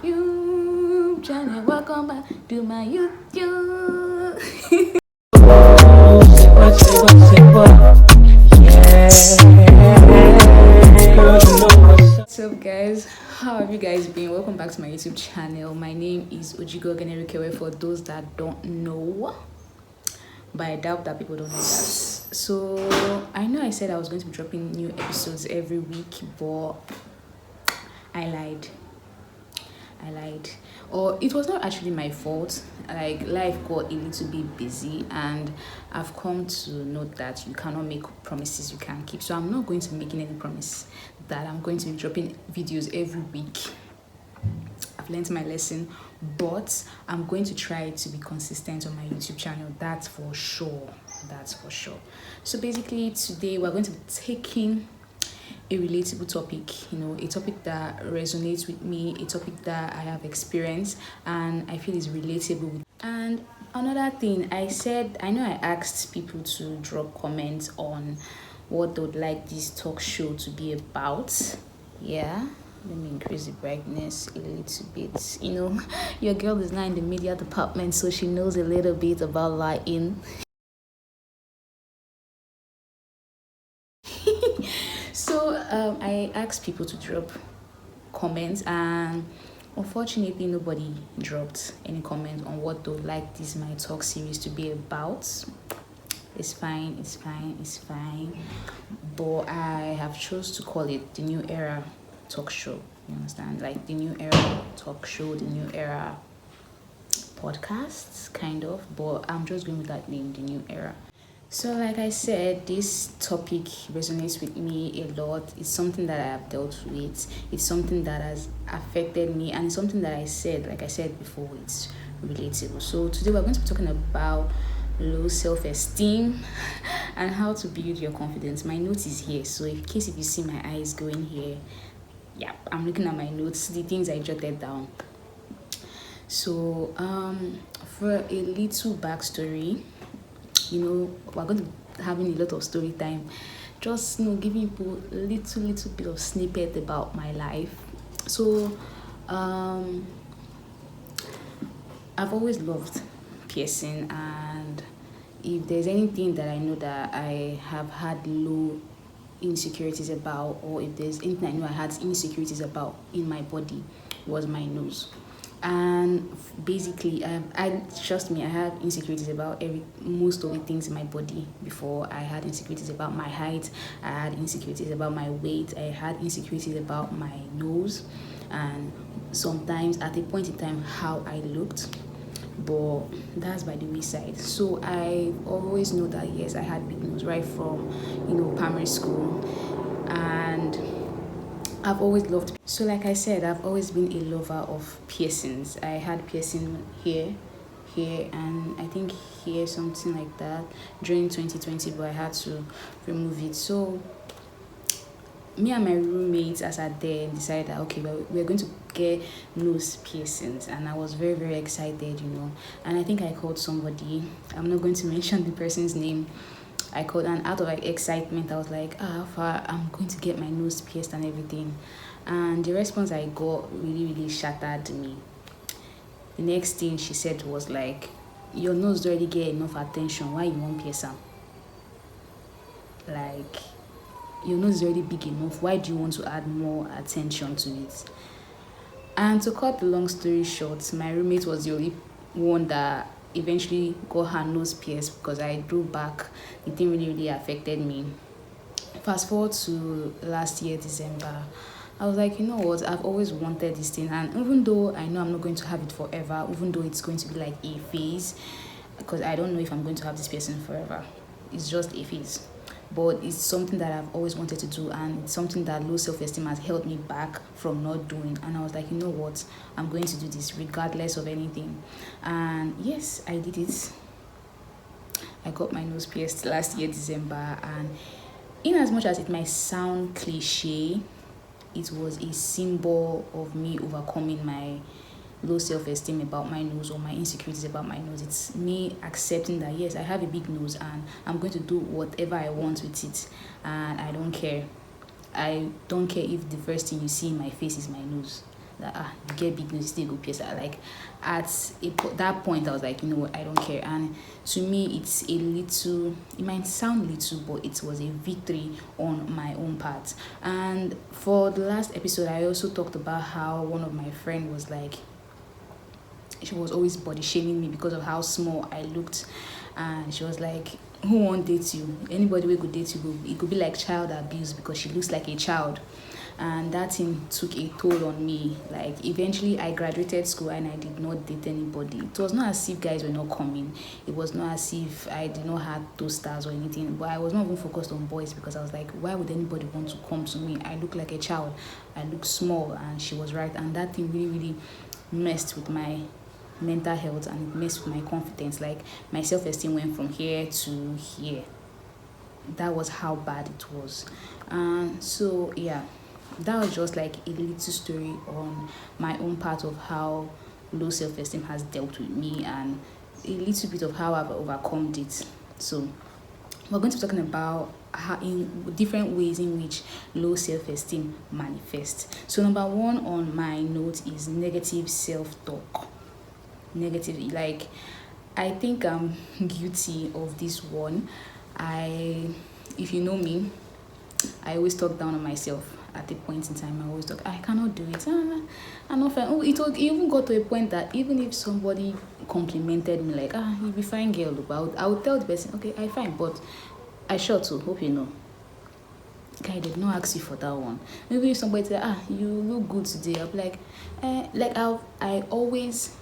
YouTube channel. Welcome back to my YouTube. What's up, guys? How have you guys been? Welcome back to my YouTube channel. My name is Ojigo Generikewe for those that don't know, but I doubt that people don't know that. So I know I said I was going to be dropping new episodes every week, but I lied. Or it was not actually my fault. Like, life got a little bit busy, and I've come to note that you cannot make promises you can't keep. So I'm not going to be making any promise that I'm going to be dropping videos every week. I've learned my lesson, but I'm going to try to be consistent on my YouTube channel. That's for sure. So basically today we're going to be taking a relatable topic, a topic that resonates with me, a topic that I have experienced and I feel is relatable. And another thing, I know I asked people to drop comments on what they would like this talk show to be about. Yeah, let me increase the brightness a little bit. Your girl is now in the media department, so she knows a little bit about lighting. So I asked people to drop comments, and unfortunately nobody dropped any comment on what they would like this my talk series to be about. It's fine, but I have chose to call it the New Era Talk Show. You understand? Like the New Era Talk Show, the New Era podcasts, kind of, but I'm just going with that name, the New Era. So like I said, this topic resonates with me a lot. It's something that I have dealt with. It's something that has affected me, and it's something that like I said before, it's relatable. So today we're going to be talking about low self-esteem and how to build your confidence. My notes is here, so in case if you see my eyes going here, yeah, I'm looking at my notes, the things I jotted down. So for a little backstory, we're going to be having a lot of story time, just giving people a little bit of snippet about my life. So I've always loved piercing, and if there's anything that I know that I have had low insecurities about, or if there's anything I know I had insecurities about in my body, was my nose. And basically I trust me, I have insecurities about most of the things in my body. Before, I had insecurities about my height, I had insecurities about my weight, I had insecurities about my nose, and sometimes at a point in time how I looked, but that's by the wayside. So I always know that yes, I had big nose right from primary school, and I've always loved. So like I said, I've always been a lover of piercings. I had piercing here, and I think here, something like that, during 2020, but I had to remove it. So me and my roommates, as at there, decided that okay, we're going to get nose piercings, and I was very, very excited, and I think I called somebody. I'm not going to mention the person's name. I called, and out of excitement I was like, I'm going to get my nose pierced and everything. And the response I got really shattered me. The next thing she said was like, your nose already get enough attention, why you want pierce am? Like, your nose is already big enough, why do you want to add more attention to it? And to cut the long story short, my roommate was the only one that eventually got her nose pierced, because I drew back. It didn't really affected me. Fast forward to last year December, I was like, you know what, I've always wanted this thing, and even though I know I'm not going to have it forever, even though it's going to be like a phase, because I don't know if I'm going to have this piercing forever, it's just a phase, but it's something that I've always wanted to do, and it's something that low self-esteem has held me back from not doing. And I was like, you know what, I'm going to do this regardless of anything. And yes, I did it. I got my nose pierced last year December, and in as much as it might sound cliche, it was a symbol of me overcoming my low self-esteem about my nose, or my insecurities about my nose. It's me accepting that yes, I have a big nose, and I'm going to do whatever I want with it, and I don't care if the first thing you see in my face is my nose. that you get big nose, still go pierce. Like that point, I was like, you know what, I don't care. And to me, it's a little. It might sound little, but it was a victory on my own part. And for the last episode, I also talked about how one of my friend was like, she was always body shaming me because of how small I looked, and she was like, who won't date you? Anybody will go date you, it could be like child abuse because she looks like a child. And that thing took a toll on me. Like eventually I graduated school and I did not date anybody. It was not as if guys were not coming. It was not as if I did not have those stars or anything. But I was not even focused on boys because I was like, why would anybody want to come to me? I look like a child. I look small, and she was right. And that thing really, really messed with my mental health, and it messed with my confidence. Like my self-esteem went from here to here. That was how bad it was. So yeah, that was just like a little story on my own part of how low self-esteem has dealt with me, and a little bit of how I've overcome it. So we're going to be talking about how in different ways in which low self-esteem manifests. So number one on my note is negative self-talk. Negative, like I think I'm guilty of this one. If you know me, I always talk down on myself. At a point in time, I always talk, I cannot do it. I'm not fine. It even got to a point that even if somebody complimented me, like, you be fine, girl, but I would tell the person, okay, I fine, but I sure too, hope you know. Guy did not ask you for that one. Maybe if somebody said, you look good today, I'll be like I always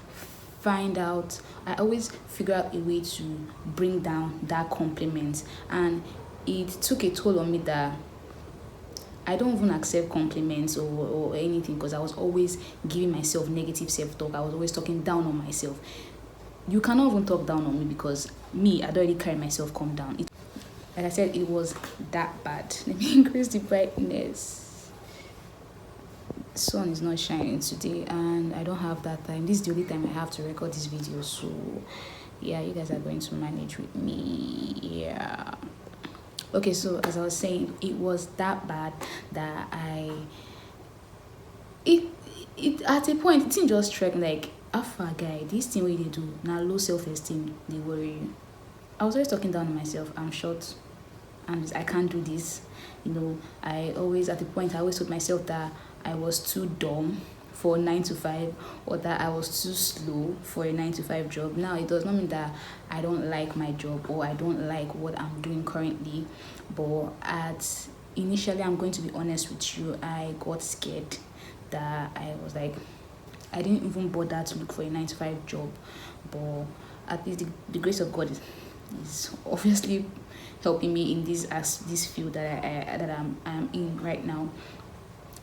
I always figure out a way to bring down that compliment. And it took a toll on me that I don't even accept compliments or anything, because I was always giving myself negative self-talk. I was always talking down on myself. You cannot even talk down on me because me, I'd already carried myself come down. Like I said, it was that bad. Let me increase the brightness. Sun is not shining today and I don't have that time. This is the only time I have to record this video, so yeah, you guys are going to manage with me. Yeah. Okay, so as I was saying, it was that bad that it at a point it didn't just strike like, alpha guy, this thing what they do now, low self-esteem, they worry you. I was always talking down on myself. I'm short and I can't do this. I always, at the point, I always told myself that I was too dumb for a 9 to 5, or that I was too slow for a 9 to 5 job. Now, it does not mean that I don't like my job or I don't like what I'm doing currently, but initially, I'm going to be honest with you, I got scared that I was like, I didn't even bother to look for a 9 to 5 job, but at least the grace of God is obviously helping me in this field that I'm in right now.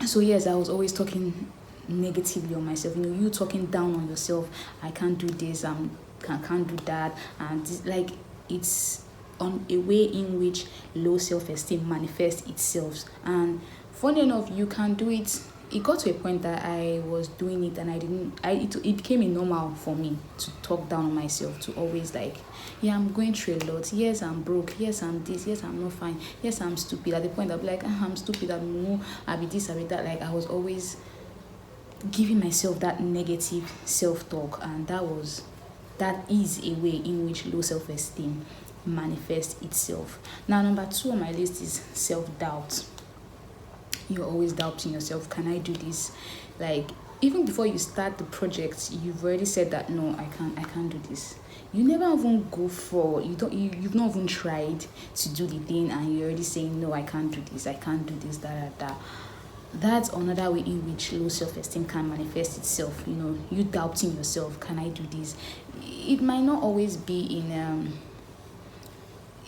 So yes, I was always talking negatively on myself. You talking down on yourself. I can't do this. Can't do that. And like, it's on a way in which low self-esteem manifests itself. And funny enough, you can do it. It got to a point that I was doing it and it became a normal for me to talk down on myself, to always like, yeah, I'm going through a lot. Yes, I'm broke. Yes, I'm this. Yes, I'm not fine. Yes, I'm stupid. At the point I'll be like, I'm stupid. I'll be this, I'll be that. Like, I was always giving myself that negative self-talk, and that is a way in which low self-esteem manifests itself. Now, number 2 on my list is self-doubt. You're always doubting yourself. Can I do this? Like, even before you start the project, you've already said that, no, I can't do this. You never even go for, you've not even tried to do the thing, and you're already saying, no, I can't do this, da. That's another way in which low self-esteem can manifest itself. You doubting yourself. Can I do this? It might not always be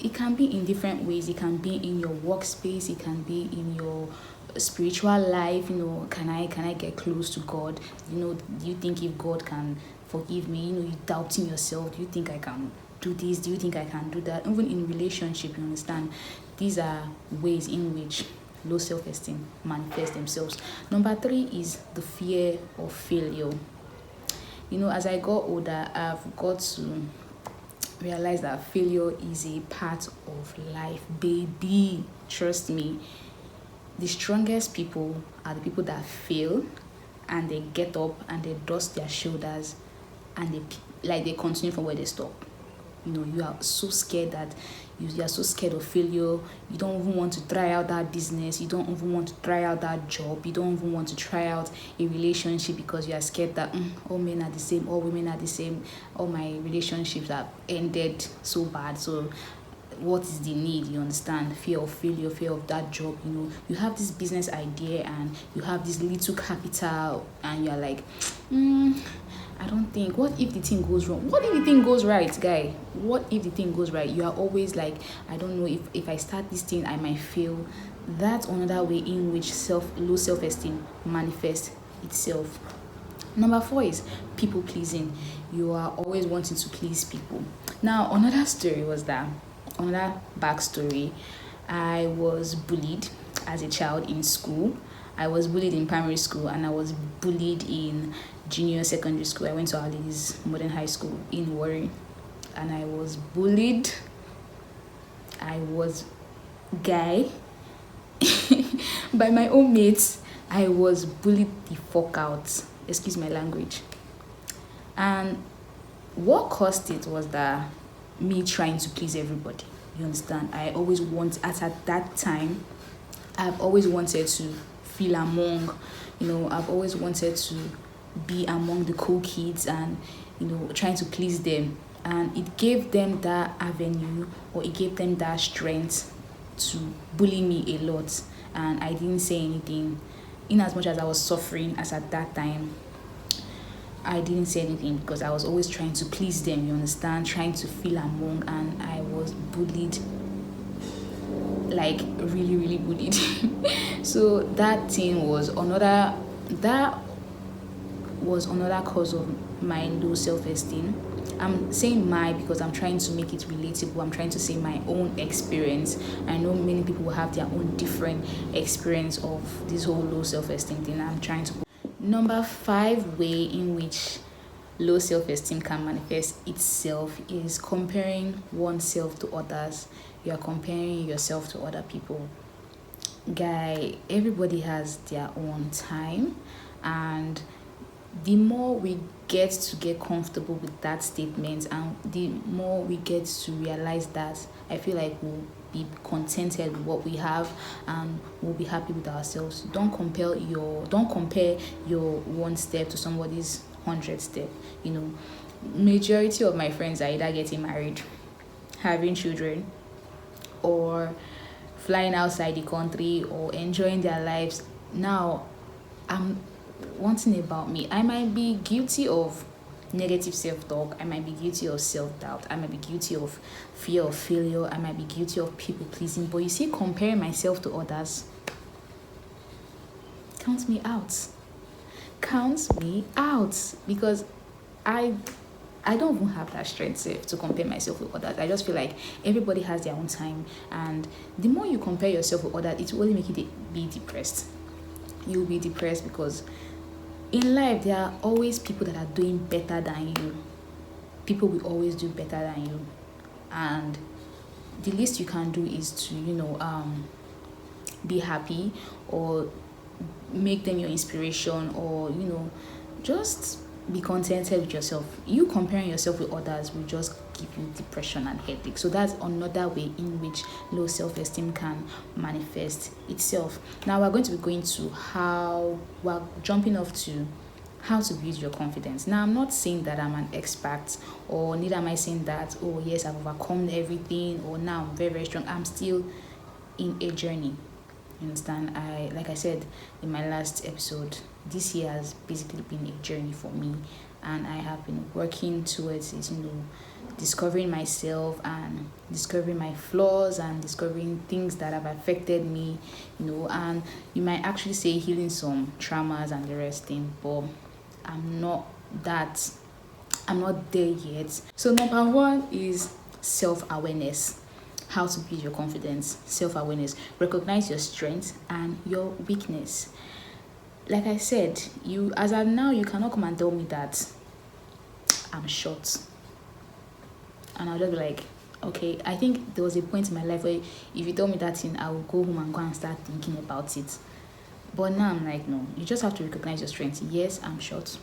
it can be in different ways. It can be in your workspace. It can be in your spiritual life. Can I get close to God? Do you think if God can forgive me? You doubting yourself. Do you think I can do this? Do you think I can do that? Even in relationship, you understand, these are ways in which low self-esteem manifest themselves. Number 3 is the fear of failure. As I got older, I've got to realize that failure is a part of life, baby. Trust me. The strongest people are the people that fail, and they get up and they dust their shoulders and they continue from where they stop. You are so scared that you are so scared of failure. You don't even want to try out that business. You don't even want to try out that job. You don't even want to try out a relationship because you are scared that all men are the same, all women are the same, all my relationships have ended so bad. So what is the need? You understand? Fear of failure, fear of that job. You have this business idea and you have this little capital and you're like, I don't think. What if the thing goes wrong? What if the thing goes right, guy? What if the thing goes right? You are always like, I don't know if I start this thing, I might fail. That's another way in which low self-esteem manifests itself. Number 4 is people pleasing. You are always wanting to please people. Now, another backstory. I was bullied as a child in school. I was bullied in primary school and I was bullied in junior secondary school. I went to Our Ladies Modern High School in Warri and I was bullied. I was guy by my own mates. I was bullied the fuck out. Excuse my language. And what caused it was that me trying to please everybody. You understand? At that time, I've always wanted to feel among, I've always wanted to be among the cool kids and, trying to please them. And it gave them that avenue or it gave them that strength to bully me a lot. And I didn't say anything. In as much as I was suffering as at that time, I didn't say anything because I was always trying to please them, you understand? Trying to feel among, and I was bullied, like really, really bullied. So that was another cause of my low self-esteem. I'm saying because I'm trying to make it relatable. I'm trying to say my own experience. I know many people will have their own different experience of this whole low self-esteem thing. I'm trying to. Number 5 way in which low self-esteem can manifest itself is comparing oneself to others. You are comparing yourself to other people. Guy, everybody has their own time, and the more we get comfortable with that statement and the more we get to realize that, I feel like we'll be contented with what we have and we'll be happy with ourselves. Don't compare your 1 step to somebody's 100 step. Majority of my friends are either getting married, having children, or flying outside the country or enjoying their lives. Now, one thing about me, I might be guilty of negative self-talk, I might be guilty of self-doubt, I might be guilty of fear of failure, I might be guilty of people pleasing, but you see, comparing myself to others counts me out because I don't even have that strength to compare myself with others. I just feel like everybody has their own time, and the more you compare yourself with others, it will only make you be depressed. You'll be depressed because in life, there are always people that are doing better than you. People will always do better than you. And the least you can do is to, be happy or make them your inspiration or, just be contented with yourself. You comparing yourself with others will just give you depression and headache. So that's another way in which low self-esteem can manifest itself. Now we're going to be going to we're jumping off to how to build your confidence. Now, I'm not saying that I'm an expert, or neither am I saying that, oh yes, I've overcome everything, or now I'm very, very strong. I'm still in a journey. You understand? Like I said in my last episode, this year has basically been a journey for me, and I have been working towards it, discovering myself and discovering my flaws and discovering things that have affected me, and you might actually say healing some traumas and the rest thing, but I'm not there yet. So number 1 is self-awareness. How to build your confidence. Self-awareness. Recognize your strengths and your weakness. Like I said, as of now, you cannot come and tell me that I'm short. And I'll just be like, okay. I think there was a point in my life where if you tell me that thing, I will go home and start thinking about it. But now I'm like, no, you just have to recognize your strengths. Yes, I'm short.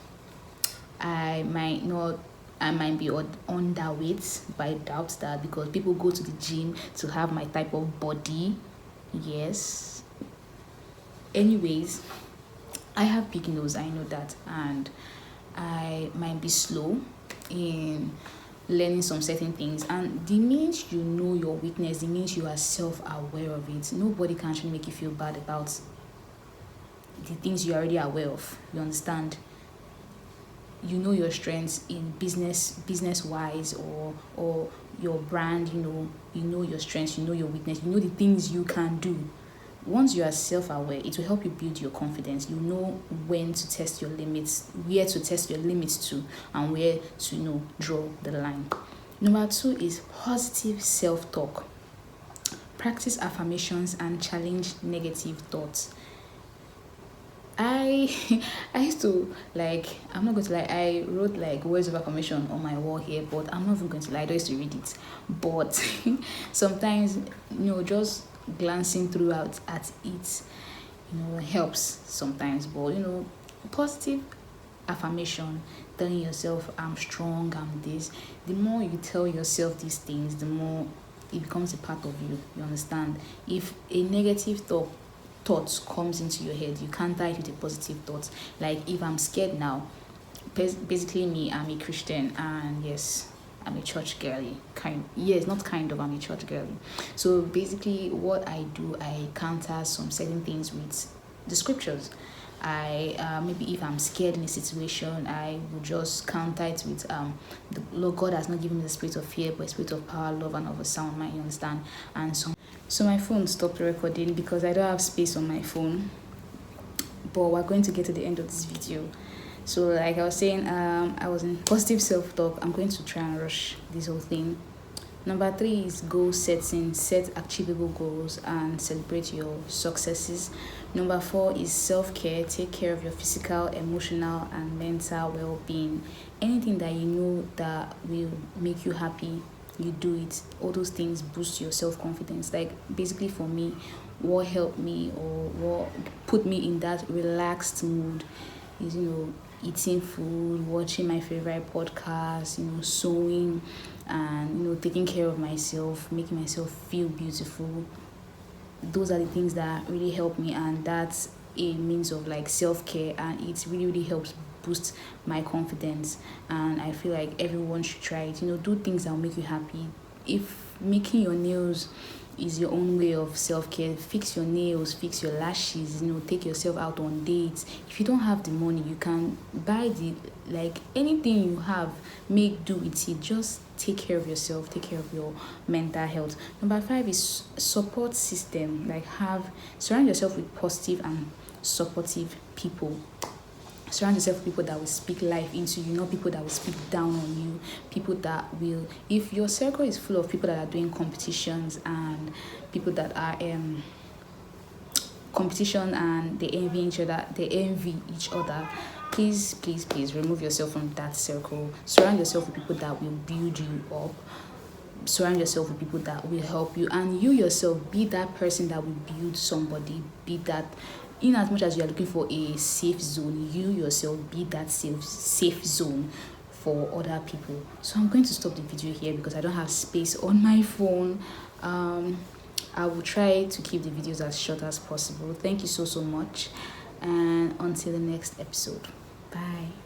I might not I might be underweight, but I doubt that because people go to the gym to have my type of body. Yes. Anyways, I have big nose, I know that, and I might be slow in learning some certain things. And the minute you know your weakness, the minute you are self-aware of it, nobody can actually make you feel bad about the things you're already aware of. You understand? You know your strengths in business wise, or your brand, you know your strengths, you know your weakness, you know the things you can do. Once you are self-aware, it will help you build your confidence. You know when to test your limits, where to test your limits to, and where to draw the line. Number 2 is positive self-talk. Practice affirmations and challenge negative thoughts. I I used to, like, I'm not going to lie, I wrote like words of affirmation on my wall here, but I'm not even going to lie, I don't used to read it. But sometimes, just glancing throughout at it, helps sometimes. But positive affirmation, telling yourself I'm strong, I'm this, the more you tell yourself these things, the more it becomes a part of you. You understand? If a negative thoughts comes into your head, you counter it with a positive thought. Like, if I'm scared now, basically me, I'm a Christian, and yes, I'm a church girly. I'm a church girly. So basically what I do, I counter some certain things with the scriptures. I maybe if I'm scared in a situation, I will just counter it with the Lord God has not given me the spirit of fear, but a spirit of power, love, and of a sound mind. You understand? And so my phone stopped recording because I don't have space on my phone. But we're going to get to the end of this video. So like I was saying, I was in positive self-talk. I'm going to try and rush this whole thing. Number 3 is goal setting. Set achievable goals and celebrate your successes. Number 4 is self-care. Take care of your physical, emotional, and mental well-being. Anything that you know that will make you happy, you do it. All those things boost your self-confidence. Like, basically for me, what helped me or what put me in that relaxed mood is eating food, watching my favorite podcast, sewing, and taking care of myself, making myself feel beautiful. Those are the things that really help me, and that's a means of like self-care, and it really helps boost my confidence. And I feel like everyone should try it. Do things that will make you happy. If making your nails is your own way of self-care, fix your nails, fix your lashes, take yourself out on dates. If you don't have the money, you can buy anything you have, make do with it. Just take care of yourself, take care of your mental health. Number 5 is support system. Surround yourself with positive and supportive people. Surround yourself with people that will speak life into you, not people that will speak down on you. People that will, if your circle is full of people that are doing competitions and people that are competition and they envy each other, please remove yourself from that circle. Surround yourself with people that will build you up. Surround yourself with people that will help you, and you yourself be that person that will build somebody. Be that, in as much as you are looking for a safe zone, you yourself be that safe zone for other people. So I'm going to stop the video here because I don't have space on my phone. I will try to keep the videos as short as possible. Thank you so much, and until the next episode, bye.